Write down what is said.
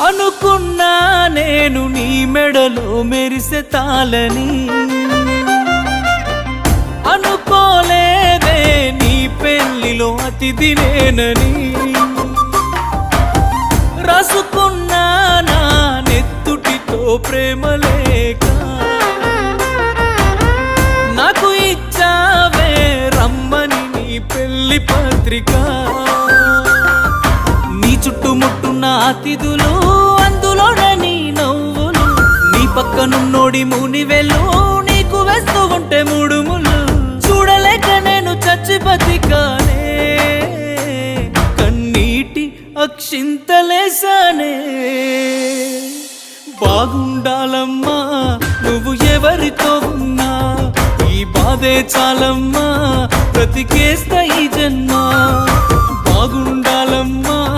అనుకున్నా నేను నీ మెడలో మెరిసే తాళని, అనుకోలేదే నీ పెళ్లిలో అతిథి నేనని. రాసుకున్నా నా నెత్తుటితో ప్రేమ లేక, నాకు ఇచ్చావే రమ్మని నీ పెళ్లి పత్రిక. నీ చుట్టుముట్టున్న అతిథులు, అందులోనే నీ నవ్వులు, నీ పక్కనున్నోడి మునివెళ్ళు, నీకు వేస్తూ ఉంటే ముడుములు. చూడలేక నేను చచ్చి బతికానే, కన్నీటి అక్షింతలేసానే. బాగుండాలమ్మా నువ్వు ఎవరితో ఉన్నా, ఈ బాధే చాలమ్మా బ్రతికేస్తా ఈ జన్మ. బాగుండాలమ్మా